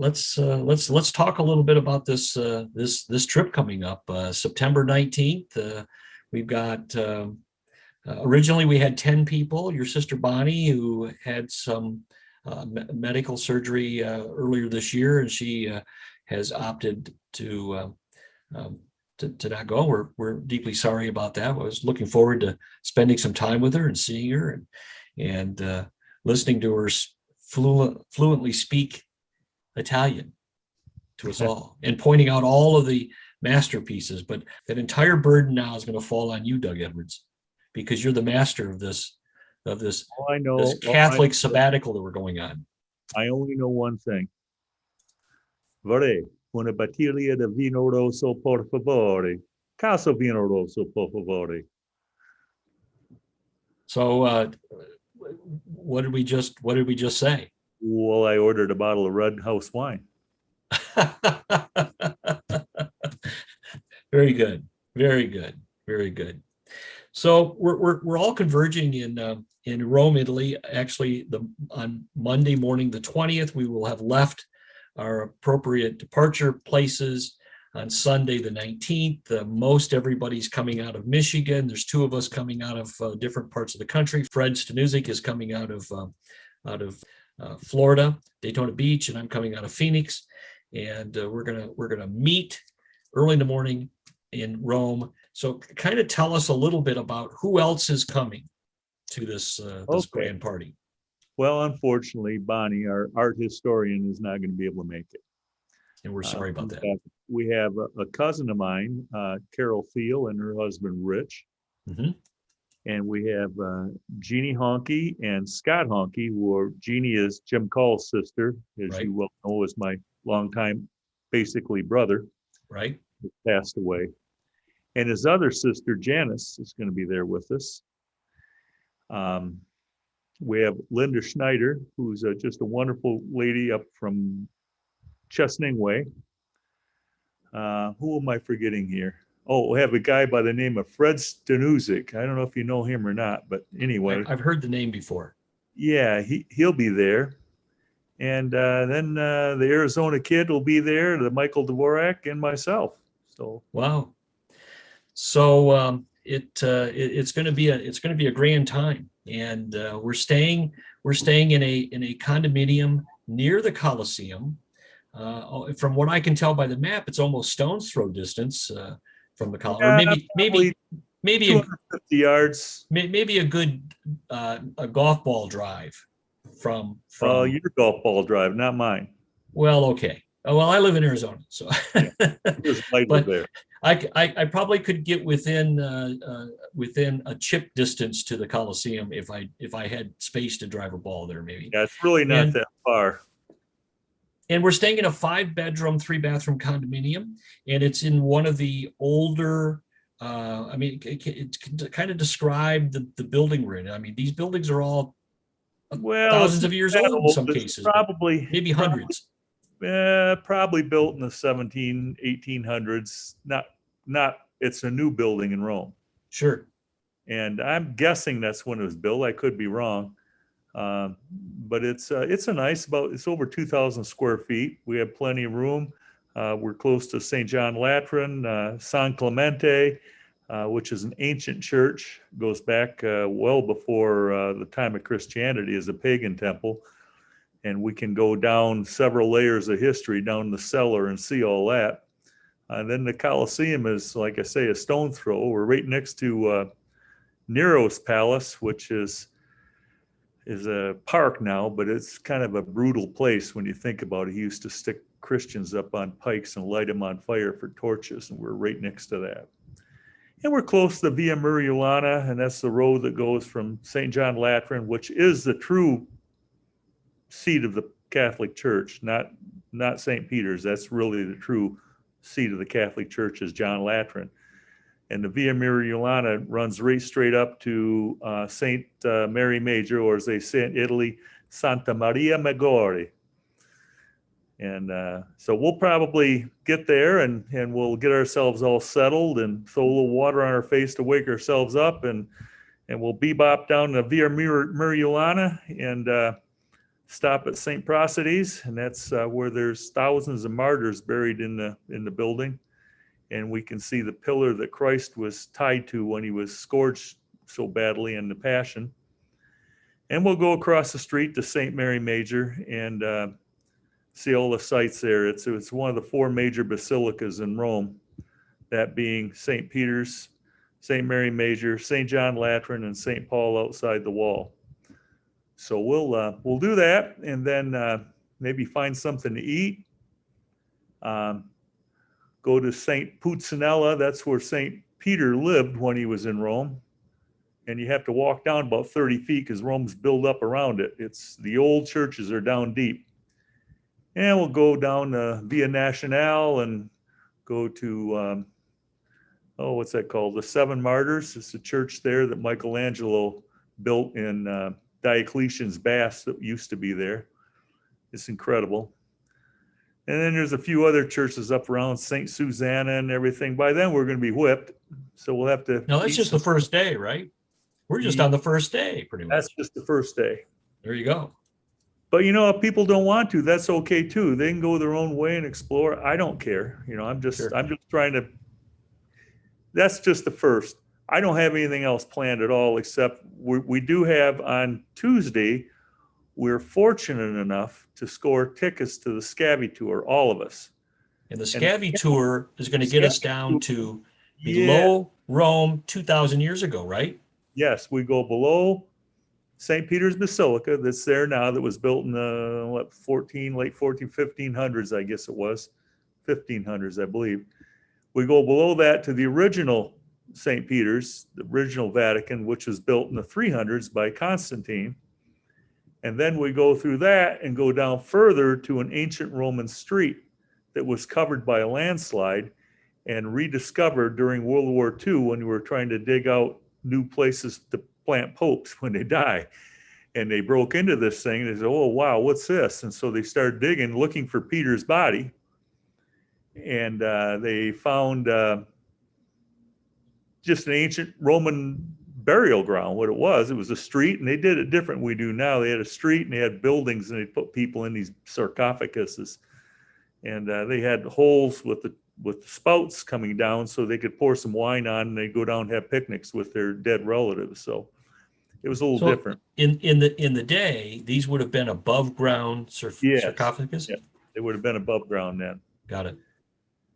let's talk a little bit about this trip coming up, September 19th. We've got originally we had 10 people. Your sister Bonnie, who had some medical surgery earlier this year, and she has opted to not go. We're deeply sorry about that. I was looking forward to spending some time with her and seeing her and listening to her fluently speak Italian to us all and pointing out all of the masterpieces. But that entire burden now is going to fall on you, Doug Edwards, because you're the master of this I know. this Catholic sabbatical that we're going on. I only know one thing. Vorrei una bottiglia di vino rosso, por favore. Caso vino rosso, por favore. So what did we just say? Well, I ordered a bottle of red house wine. Very good, very good, very good. So we're all converging in Rome, Italy. Actually, on Monday morning, the 20th, we will have left our appropriate departure places. On Sunday, the 19th, most everybody's coming out of Michigan. There's two of us coming out of different parts of the country. Fred Stanuzik is coming out of Florida, Daytona Beach, and I'm coming out of Phoenix. And we're gonna meet early in the morning in Rome. So kind of tell us a little bit about who else is coming to this grand party. Well, unfortunately, Bonnie, our art historian, is not going to be able to make it. And we're sorry about that. We have a cousin of mine, Carol Thiel, and her husband, Rich. Mm-hmm. And we have Jeannie Honke and Scott Honke, Jeannie is Jim Call's sister, as you well know, is my longtime, basically brother. Right. Who passed away. And his other sister, Janice, is going to be there with us. We have Linda Schneider, who's just a wonderful lady up from Chesaning Way. Who am I forgetting here? Oh, we have a guy by the name of Fred Stanuzik. I don't know if you know him or not, but anyway. I've heard the name before. Yeah, he'll be there. And then the Arizona kid will be there, the Michael Dvorak, and myself. So wow. So it's going to be a grand time, and we're staying in a condominium near the Coliseum. From what I can tell by the map, it's almost stone's throw distance from the Coliseum. Or maybe 250 yards. Maybe a good a golf ball drive from. Your golf ball drive, not mine. Well, okay. Well, I live in Arizona, so. But there. I probably could get within a chip distance to the Coliseum if I had space to drive a ball there, maybe. Yeah, it's really not that far. And we're staying in a 5-bedroom, 3-bathroom condominium, and it's in one of the older. It kind of describe the building we're in. I mean, these buildings are all thousands of years old in some cases, probably maybe hundreds. Probably built in the 1800s. Not. It's a new building in Rome. Sure. And I'm guessing that's when it was built. I could be wrong. But it's a nice, it's over 2,000 square feet. We have plenty of room. We're close to St. John Lateran, San Clemente, which is an ancient church, goes back well before the time of Christianity as a pagan temple. And we can go down several layers of history down the cellar and see all that. And then the Coliseum is, like I say, a stone throw. We're right next to Nero's palace, which is a park now, but it's kind of a brutal place when you think about it. He used to stick Christians up on pikes and light them on fire for torches, and we're right next to that. And we're close to Via Muriolana, and that's the road that goes from St. John Lateran, which is the true seat of the Catholic Church, not St. Peter's. That's really the true seat of the Catholic Church, is John Lateran. And the Via Muriolana runs right straight up to St. Mary Major, or as they say in Italy, Santa Maria Maggiore. And so we'll probably get there and we'll get ourselves all settled and throw a little water on our face to wake ourselves up, and we'll bebop down the Via Muriolana and stop at St. Procedes, and that's where there's thousands of martyrs buried in the building. And we can see the pillar that Christ was tied to when he was scourged so badly in the Passion. And we'll go across the street to St. Mary Major and see all the sites there. It's one of the four major basilicas in Rome, that being St. Peter's, St. Mary Major, St. John Lateran, and St. Paul outside the wall. So we'll do that, and then maybe find something to eat. Go to St. Pucinella. That's where St. Peter lived when he was in Rome. And you have to walk down about 30 feet because Rome's built up around it. It's the old churches are down deep. And we'll go down Via Nationale and go to, what's that called? The Seven Martyrs. It's a church there that Michelangelo built in Diocletian's Baths that used to be there. It's incredible. And then there's a few other churches up around St. Susanna and everything. By then we're going to be whipped. So we'll have to. No, that's just the first day, right? We're just on the first day, pretty much. That's just the first day. There you go. But if people don't want to, that's okay too. They can go their own way and explore. I don't care. I'm just trying to. That's just the first. I don't have anything else planned at all, except we do have on Tuesday. We're fortunate enough to score tickets to the Scabby Tour, all of us. And the Scabby Tour is going to get us down to below Rome 2,000 years ago, right? Yes, we go below St. Peter's Basilica that's there now, that was built in the late 1500s, I guess it was. 1500s, I believe. We go below that to the original St. Peter's, the original Vatican, which was built in the 300s by Constantine. And then we go through that and go down further to an ancient Roman street that was covered by a landslide and rediscovered during World War II when we were trying to dig out new places to plant popes when they die. And they broke into this thing and they said, oh, wow, what's this? And so they started digging, looking for Peter's body. And they found just an ancient Roman burial ground. What it was a street, and they did it different than we do now. They had a street and they had buildings, and they put people in these sarcophaguses, and they had holes with the spouts coming down so they could pour some wine on, and they'd go down and have picnics with their dead relatives. So it was a little different. In the day, these would have been above ground sarcophagus? Yeah, they would have been above ground then. Got it.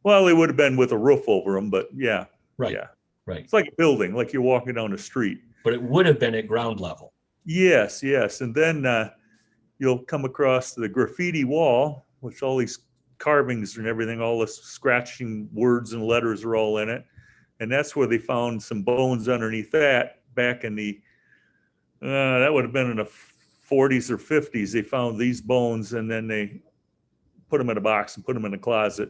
Well, they would have been with a roof over them, but yeah. Right. Yeah. Right. It's like a building, like you're walking down the street. But it would have been at ground level. Yes. And then you'll come across the graffiti wall, which all these carvings and everything, all this scratching words and letters are all in it. And that's where they found some bones underneath that back in the, that would have been in the 40s or 50s. They found these bones, and then they put them in a box and put them in a closet,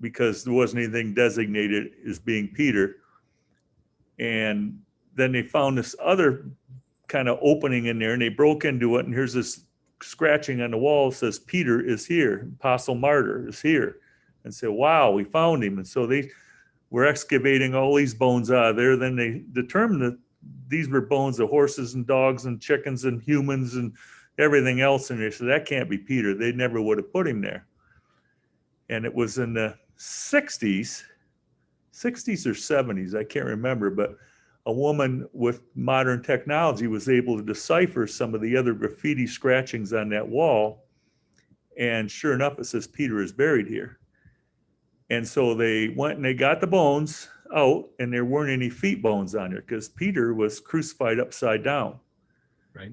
because there wasn't anything designated as being Peter. And then they found this other kind of opening in there, and they broke into it, and here's this scratching on the wall that says, Peter is here, Apostle Martyr is here. And say, wow, we found him. And so they were excavating all these bones out of there. Then they determined that these were bones of horses and dogs and chickens and humans and everything else. And they said, that can't be Peter. They never would have put him there. And it was in the 60s or 70s, I can't remember, but a woman with modern technology was able to decipher some of the other graffiti scratchings on that wall. And sure enough, it says Peter is buried here. And so they went and they got the bones out, and there weren't any feet bones on there because Peter was crucified upside down. Right.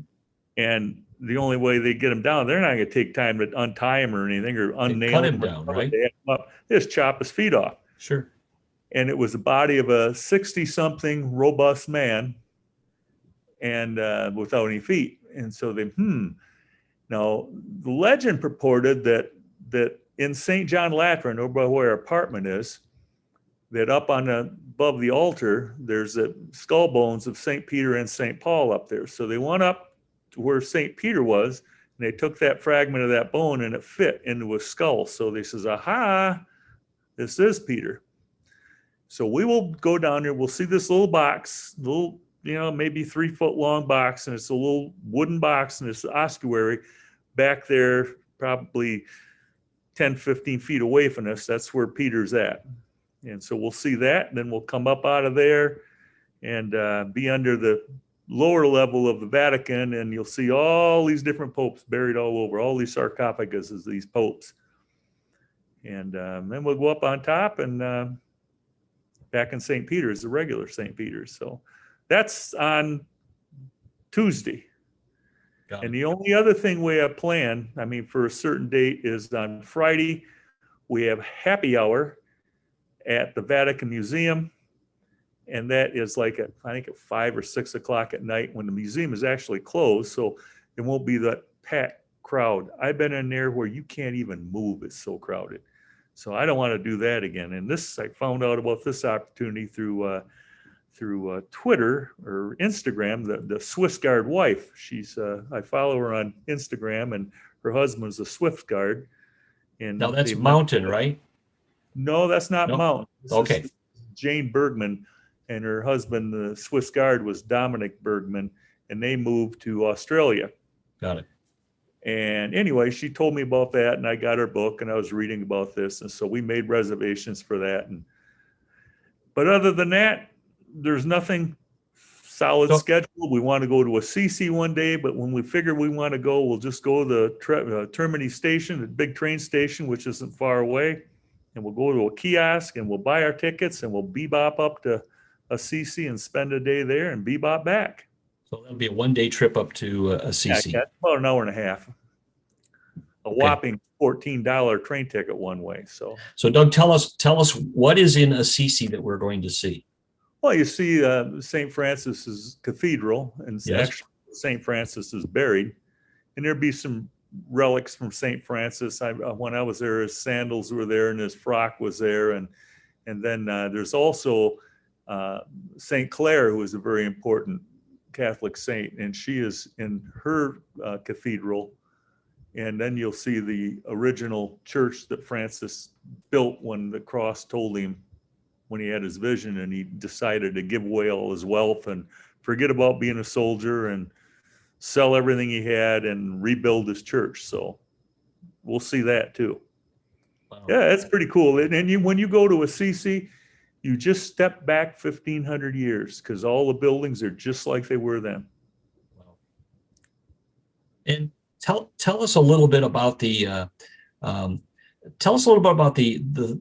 And the only way they get him down, they're not going to take time to untie him or anything or unnail cut him him down, right? They just chop his feet off. Sure. And it was the body of a 60-something robust man, and without any feet. And so they, Now, the legend purported that in St. John Lateran, over where our apartment is, that up on above the altar, there's the skull bones of St. Peter and St. Paul up there. So they went up to where St. Peter was, and they took that fragment of that bone, and it fit into a skull. So they says, aha, this is Peter. So we will go down there. We'll see this little box, little maybe 3 foot long box, and it's a little wooden box, and it's the ossuary back there, probably 10, 15 feet away from us. That's where Peter's at. And so we'll see that, and then we'll come up out of there and be under the lower level of the Vatican, and you'll see all these different popes buried all over, all these sarcophaguses, these popes. And then we'll go up on top and back in St. Peter's, the regular St. Peter's. So that's on Tuesday. And the only other thing we have planned, for a certain date, is on Friday, we have happy hour at the Vatican Museum. And that is like I think at 5 or 6 o'clock at night, when the museum is actually closed. So it won't be that packed crowd. I've been in there where you can't even move. It's so crowded. So I don't want to do that again. And I found out about this opportunity through Twitter or Instagram. The Swiss Guard wife, I follow her on Instagram, and her husband's a Swiss Guard. And now that's Mountain, right? No, that's not Mountain. Okay. Jane Bergman, and her husband, the Swiss Guard, was Dominic Bergman, and they moved to Australia. Got it. And anyway, she told me about that, and I got her book, and I was reading about this, and so we made reservations for that. But other than that, there's nothing solid scheduled. We want to go to Assisi one day, but when we figure we want to go, we'll just go to the Termini station, the big train station, which isn't far away, and we'll go to a kiosk, and we'll buy our tickets, and we'll bebop up to Assisi and spend a day there and bebop back. So that'll be a one-day trip up to Assisi. Yeah, about an hour and a half. A whopping $14 train ticket one way. So Doug, tell us what is in Assisi that we're going to see. Well, you see St. Francis's Cathedral, and actually St. Francis is buried, and there'd be some relics from St. Francis. When I was there, his sandals were there, and his frock was there, and then there's also St. Clare, who is a very important Catholic saint, and she is in her cathedral. And then you'll see the original church that Francis built when the cross told him, when he had his vision, and he decided to give away all his wealth and forget about being a soldier and sell everything he had and rebuild his church. So we'll see that too. Wow. Yeah, that's pretty cool. And when you go to Assisi, you just step back 1,500 years, because all the buildings are just like they were then. Wow. And tell us a little bit about the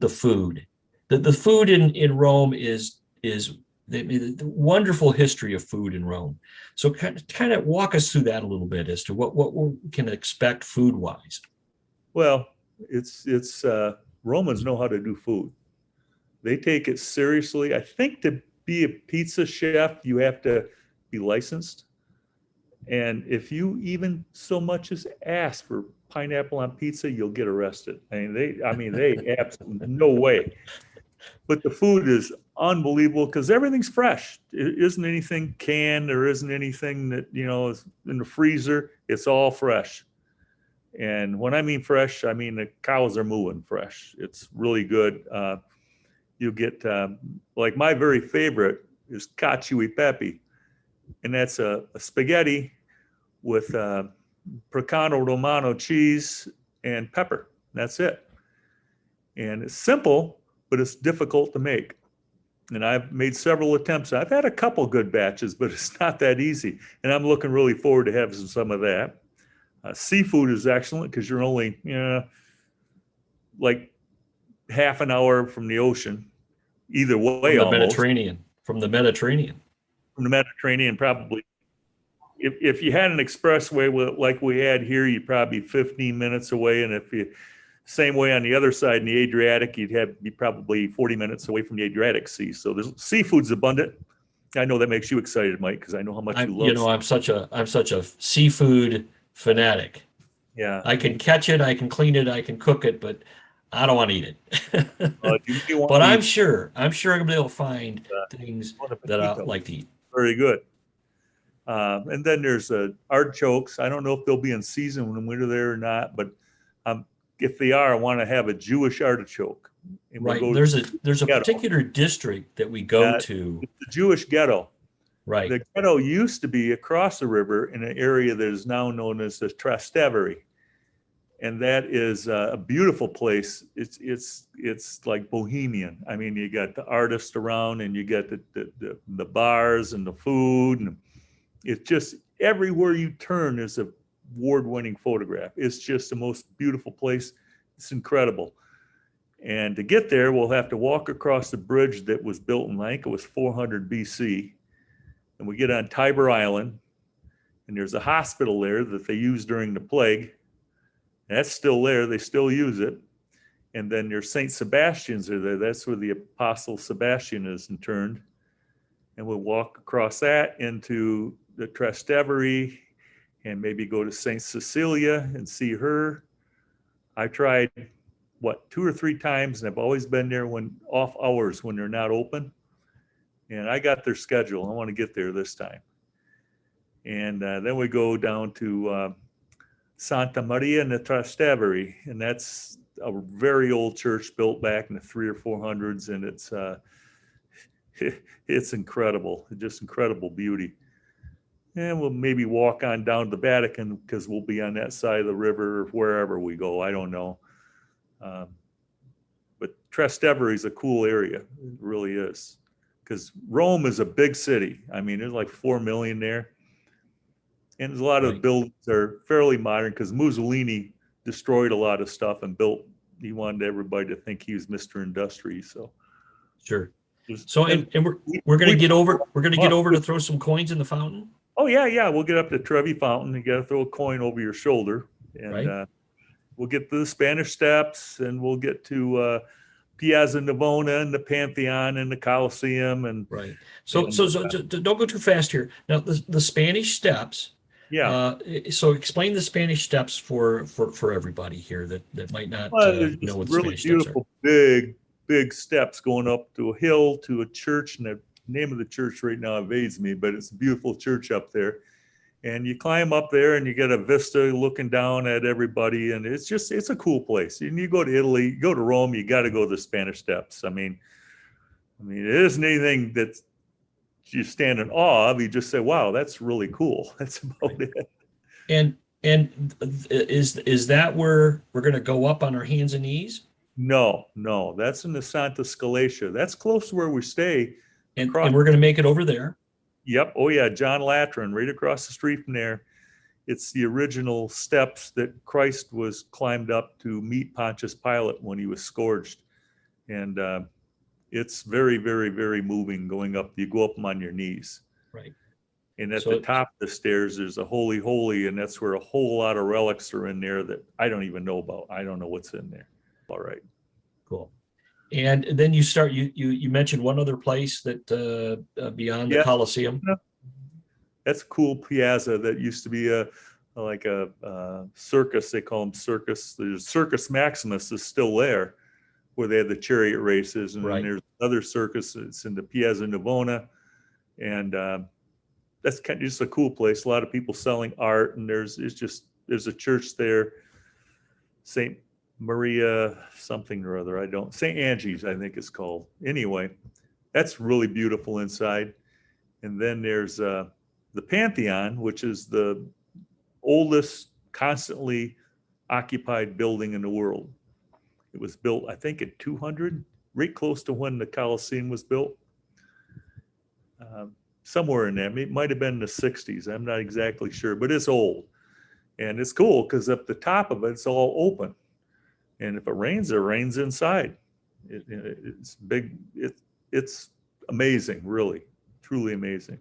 food. The food in Rome is the wonderful history of food in Rome. So kind of walk us through that a little bit as to what we can expect food wise. Well, it's Romans know how to do food. They take it seriously. I think to be a pizza chef, you have to be licensed. And if you even so much as ask for pineapple on pizza, you'll get arrested. They absolutely no way. But the food is unbelievable because everything's fresh. It isn't anything canned. There isn't anything that, is in the freezer. It's all fresh. And when I mean fresh, I mean the cows are mooing fresh. It's really good. You get, like my very favorite is cacio e pepe. And that's a spaghetti with Pecorino Romano cheese and pepper. That's it. And it's simple, but it's difficult to make. And I've made several attempts. I've had a couple good batches, but it's not that easy. And I'm looking really forward to having some of that. Seafood is excellent because you're only, like half an hour from the ocean, either way. From the Mediterranean. Probably. If you had an expressway like we had here, you'd probably be 15 minutes away. And if you same way on the other side in the Adriatic, you'd be probably 40 minutes away from the Adriatic Sea. So there's seafood's abundant. I know that makes you excited, Mike, because I know how much you love. I'm such a seafood fanatic. Yeah, I can catch it, I can clean it, I can cook it, but I don't want to eat it. But I'm sure I'm going to be able to find things that I like to eat. Very good. And then there's artichokes. I don't know if they'll be in season when we're there or not, but if they are, I want to have a Jewish artichoke. Right. There's a particular district that we go to. The Jewish ghetto. Right. The ghetto used to be across the river in an area that is now known as the Trastevere. And that is a beautiful place. It's like bohemian. I mean, you got the artists around, and you got the bars and the food, and it's just everywhere you turn is a award-winning photograph. It's just the most beautiful place. It's incredible. And to get there, we'll have to walk across the bridge that was built in, I think it was 400 BC. And we get on Tiber Island, and there's a hospital there that they used during the plague. That's still there. They still use it. And then there's St. Sebastian's are there. That's where the Apostle Sebastian is interned. And we'll walk across that into the Trastevere and maybe go to St. Cecilia and see her. I tried, 2 or 3 times, and I've always been there when off hours when they're not open. And I got their schedule. I want to get there this time. And then we go down to Santa Maria in the Trastevere, and that's a very old church built back in the 300s or 400s, and it's incredible, just incredible beauty. And we'll maybe walk on down to the Vatican because we'll be on that side of the river or wherever we go. I don't know. But Trastevere is a cool area. It really is. Because Rome is a big city. I mean, there's like 4 million there. And there's a lot of buildings that are fairly modern because Mussolini destroyed a lot of stuff and he wanted everybody to think he was Mr. Industry. So sure. So and we're gonna get over to throw some coins in the fountain. Oh yeah. We'll get up to Trevi Fountain. You gotta throw a coin over your shoulder. And we'll get to the Spanish Steps, and we'll get to Piazza Navona and the Pantheon and the Colosseum. And So don't go too fast here. Now the Spanish Steps. Yeah. So explain the Spanish Steps for everybody here that might not know what the really Spanish Steps are. Beautiful, big steps going up to a hill to a church, and the name of the church right now evades me, but it's a beautiful church up there. And you climb up there, and you get a vista looking down at everybody, and it's a cool place. And you go to Italy, you go to Rome, you got to go to the Spanish Steps. I mean, it isn't anything that you stand in awe of. You just say, wow, that's really cool. That's about it. And is that where we're going to go up on our hands and knees? No, that's in the Santa Scalatia. That's close to where we stay. And we're going to make it over there. Yep. Oh yeah, John Latran, right across the street from there. It's the original steps that Christ was climbed up to meet Pontius Pilate when he was scourged. And it's very, very, very moving going up. You go up them on your knees. Right. And at the top of the stairs, there's a holy, holy, and that's where a whole lot of relics are in there that I don't even know about. I don't know what's in there. All right. Cool. And then you mentioned one other place that beyond the Colosseum. That's a cool piazza that used to be a circus. They call them circus. There's Circus Maximus is still there, where they had the chariot races, and then there's another circus. It's in the Piazza Navona, and that's kind of just a cool place. A lot of people selling art, and there's a church there, Saint Maria something or other. St. Angie's, I think it's called. Anyway, that's really beautiful inside. And then there's the Pantheon, which is the oldest constantly occupied building in the world. It was built, I think, in 200, right close to when the Colosseum was built. Somewhere in there. It might have been in the 60s. I'm not exactly sure, but it's old. And it's cool because up the top of it, it's all open. And if it rains inside. It's big. It's amazing, really, truly amazing.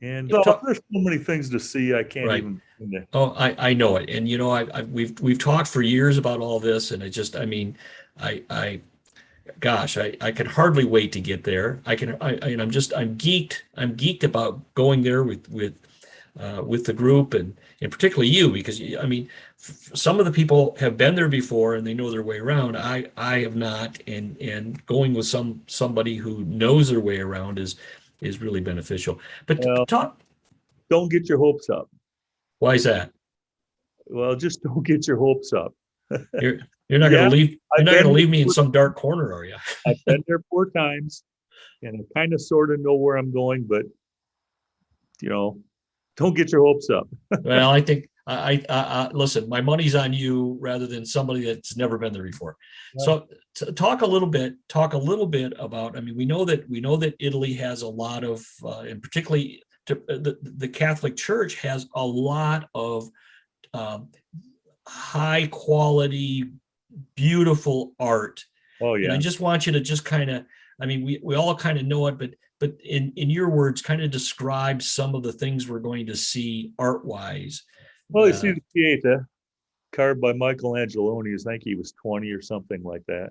And there's so many things to see. I can't even. Oh, I know it. And we've talked for years about all this, and gosh, I can hardly wait to get there. I'm geeked. I'm geeked about going there with the group, and particularly you, because some of the people have been there before and they know their way around. I have not, and going with somebody who knows their way around is really beneficial. But don't get your hopes up. Why is that? Well, just don't get your hopes up. You're not going to leave. You're not going to leave me in some dark corner, are you? I've been there 4 times. and I kind of sort of know where I'm going, but don't get your hopes up. Well, I think listen, my money's on you rather than somebody that's never been there before. Yeah. So talk a little bit about, I mean, we know that Italy has a lot of, and particularly the Catholic Church has a lot of high quality, beautiful art. Oh And I yeah. just want you to just kind of, I mean, we all kind of know it, but in your words, kind of describe some of the things we're going to see art wise. Well, you see the Pieta carved by Michelangelo, and I think he was 20 or something like that.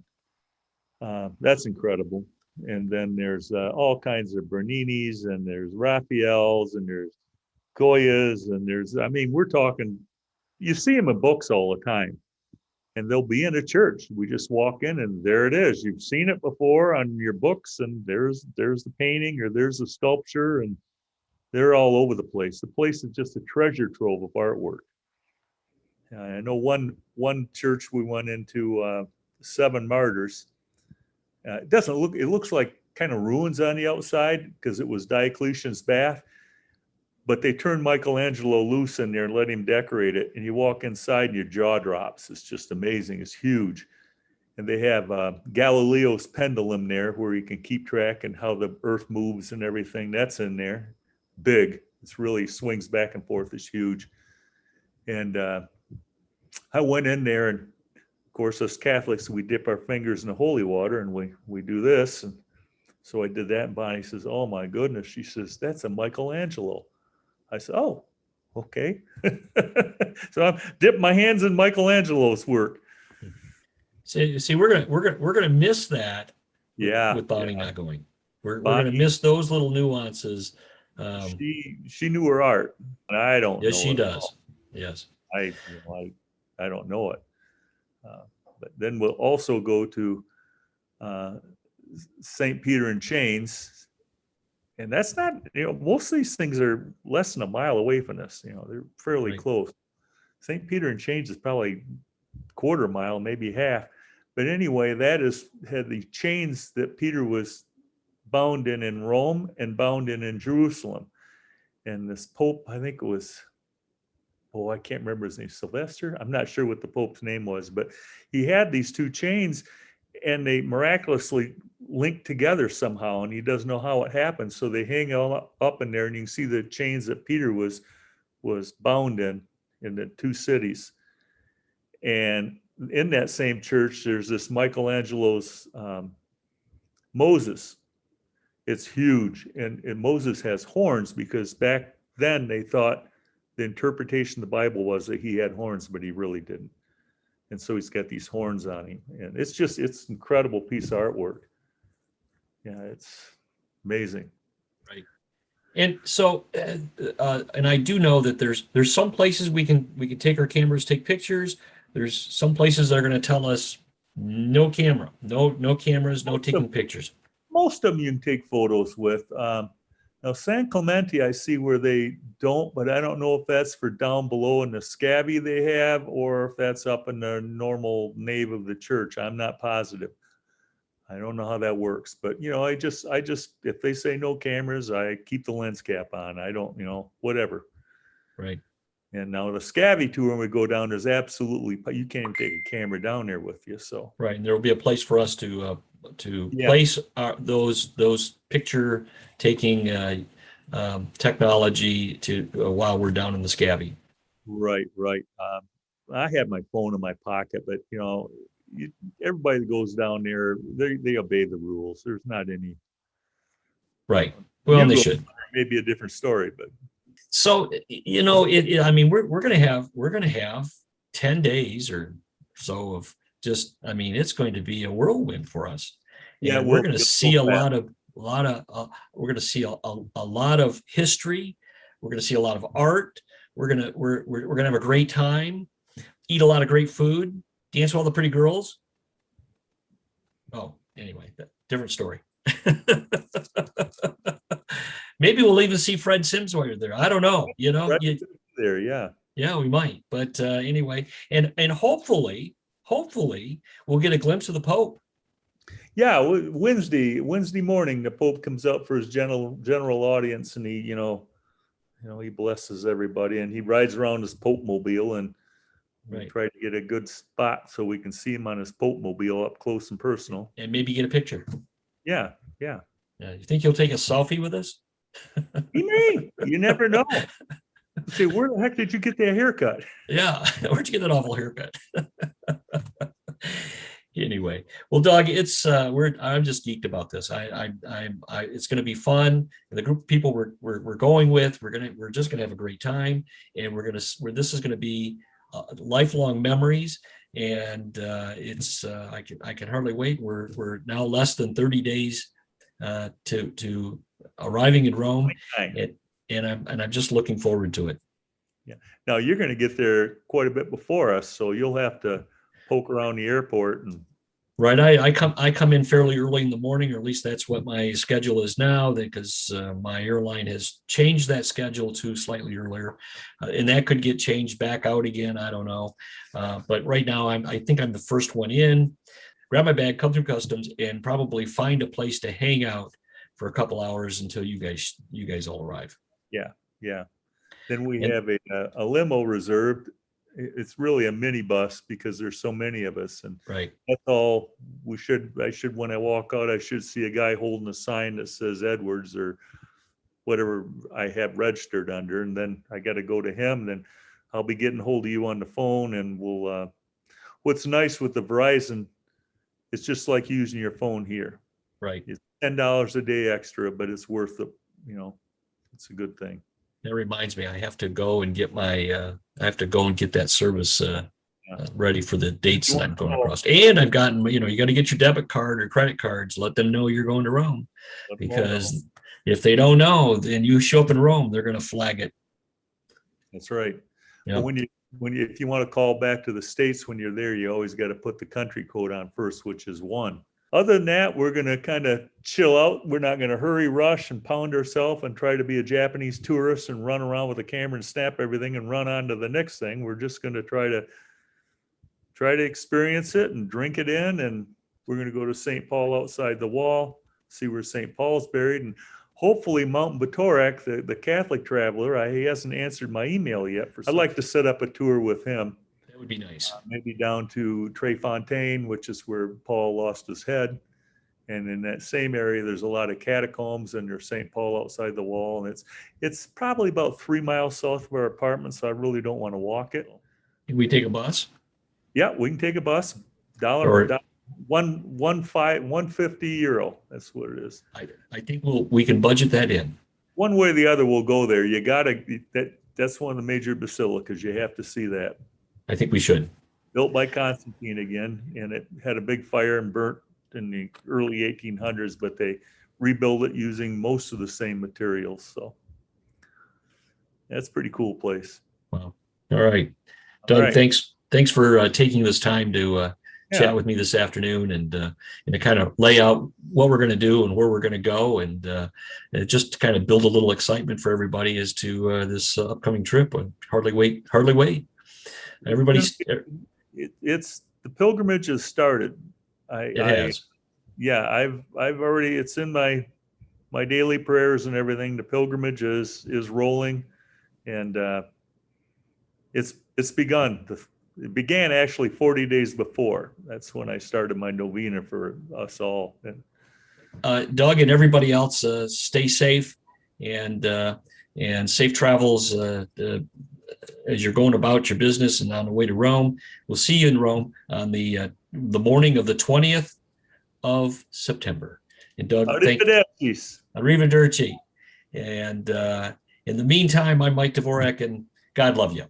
That's incredible. And then there's all kinds of Berninis, and there's Raphaels, and there's Goyas, and I mean, we're talking, you see them in books all the time, and they'll be in a church. We just walk in, and there it is. You've seen it before on your books, and there's the painting, or there's the sculpture, and they're all over the place. The place is just a treasure trove of artwork. I know one church we went into, Seven Martyrs. It looks like kind of ruins on the outside because it was Diocletian's bath, but they turned Michelangelo loose in there and let him decorate it. And you walk inside and your jaw drops. It's just amazing. It's huge. And they have Galileo's pendulum there where you can keep track and how the earth moves and everything. That's in there. Big. It's really swings back and forth. It's huge. And I went in there, and of course, us Catholics, we dip our fingers in the holy water and we do this. And so I did that. And Bonnie says, "Oh my goodness." She says, "That's a Michelangelo." I said, "Oh, okay." So I'm dipping my hands in Michelangelo's work. See, we're gonna miss that. Yeah. With Bonnie not going, we're Bonnie, gonna miss those little nuances. She knew her art, and I don't Yes, know she it does. all. Yes. I don't know it. But then we'll also go to St. Peter in Chains. And that's not, most of these things are less than a mile away from us. They're fairly Right. close. St. Peter in Chains is probably quarter mile, maybe half. But anyway, had the chains that Peter was bound in Rome and bound in Jerusalem. And this Pope, I think it was, I can't remember his name, Sylvester. I'm not sure what the Pope's name was, but he had these two chains and they miraculously linked together somehow, and he doesn't know how it happened. So they hang all up in there, and you can see the chains that Peter was bound in the two cities. And in that same church, there's this Michelangelo's Moses. It's huge, and Moses has horns because back then they thought the interpretation of the Bible was that he had horns, but he really didn't. And so he's got these horns on him, and it's incredible piece of artwork. Yeah, it's amazing. Right. And so, and I do know that there's some places we can take our cameras, take pictures. There's some places that are going to tell us no camera, no cameras, no taking pictures. Most of them you can take photos with. Now, San Clemente, I see where they don't, but I don't know if that's for down below in the scabby they have, or if that's up in the normal nave of the church. I'm not positive. I don't know how that works, but I just, if they say no cameras, I keep the lens cap on. I don't, whatever. Right. And now the scabby tour, when we go down, there's absolutely, you can't even take a camera down there with you. So. Right. And there will be a place for us to place those picture taking technology to while we're down in the scabby. Right. I have my phone in my pocket, but everybody that goes down there, they obey the rules. There's not any. Right. Well, they should. Maybe a different story, but. So I mean, we're gonna have 10 days or so of just. I mean, it's going to be a whirlwind for us. Yeah, and we're going to see a lot of we're going to see a lot of history. We're going to see a lot of art. We're going to have a great time, eat a lot of great food, dance with all the pretty girls. Oh, anyway, different story. Maybe we'll even see Fred Sims while you're there. I don't know. There, yeah. Yeah, we might. But anyway, and hopefully we'll get a glimpse of the Pope. Yeah, Wednesday morning, the Pope comes out for his general audience, and he blesses everybody, and he rides around his Pope mobile, and we Right. try to get a good spot so we can see him on his Pope mobile up close and personal. And maybe get a picture. Yeah, yeah. You think he'll take a selfie with us? He may. You never know. Say, where the heck did you get that haircut? Yeah, where'd you get that awful haircut? Anyway, well, Doug, I'm just geeked about this. It's going to be fun. And the group of people we're going with, we're just going to have a great time, and this is going to be lifelong memories. And I can hardly wait. We're now less than 30 days to arriving in Rome, and I'm just looking forward to it. Yeah. Now you're going to get there quite a bit before us, so you'll have to poke around the airport and. Right, I come in fairly early in the morning, or at least that's what my schedule is now, because my airline has changed that schedule to slightly earlier, and that could get changed back out again. I don't know, but right now I think I'm the first one in. Grab my bag, come through customs, and probably find a place to hang out for a couple hours until you guys all arrive. Yeah, yeah. Then we have a limo reserved. It's really a minibus because there's so many of us, and right. That's all I should, when I walk out, I should see a guy holding a sign that says Edwards or whatever I have registered under. And then I got to go to him. Then I'll be getting hold of you on the phone, and what's nice with the Verizon, it's just like using your phone here. Right. It's $10 a day extra, but it's worth it. It's a good thing. That reminds me, I have to go and get that service ready for the dates that I'm going across. And I've gotten, you got to get your debit card or credit cards, let them know you're going to Rome, because if they don't know, then you show up in Rome, they're going to flag it. That's right. Yep. But if you want to call back to the States when you're there, you always got to put the country code on first, which is 1. Other than that, we're going to kind of chill out. We're not going to hurry, rush, and pound ourselves and try to be a Japanese tourist and run around with a camera and snap everything and run on to the next thing. We're just going to try to experience it and drink it in. And we're going to go to St. Paul outside the wall, see where St. Paul's buried. And hopefully Mount Dvorak, the Catholic traveler, he hasn't answered my email yet. I'd like to set up a tour with him. That would be nice. Maybe down to Trefontaine, which is where Paul lost his head. And in that same area, there's a lot of catacombs, and there's St. Paul outside the wall. And it's probably about 3 miles south of our apartment, so I really don't want to walk it. Can we take a bus? Yeah, we can take a bus. $1.50 €150. That's what it is. I think we can budget that in. One way or the other, we'll go there. That's one of the major basilicas. You have to see that. I think we should. Built by Constantine again, and it had a big fire and burnt in the early 1800s, but they rebuilt it using most of the same materials. So that's a pretty cool place. Wow. All right. Doug, thanks for taking this time to chat with me this afternoon, and to kind of lay out what we're going to do and where we're going to go, and just to kind of build a little excitement for everybody as to this upcoming trip. Hardly wait. Everybody's. It's the pilgrimage has started. It has. I've already. It's in my daily prayers and everything. The pilgrimage is rolling, and it's begun. It began actually 40 days before. That's when I started my novena for us all. Doug and everybody else, stay safe, and safe travels as you're going about your business and on the way to Rome. We'll see you in Rome on the morning of the 20th of September. And Doug, arrivederci. And in the meantime, I'm Mike Dvorak, and God love you.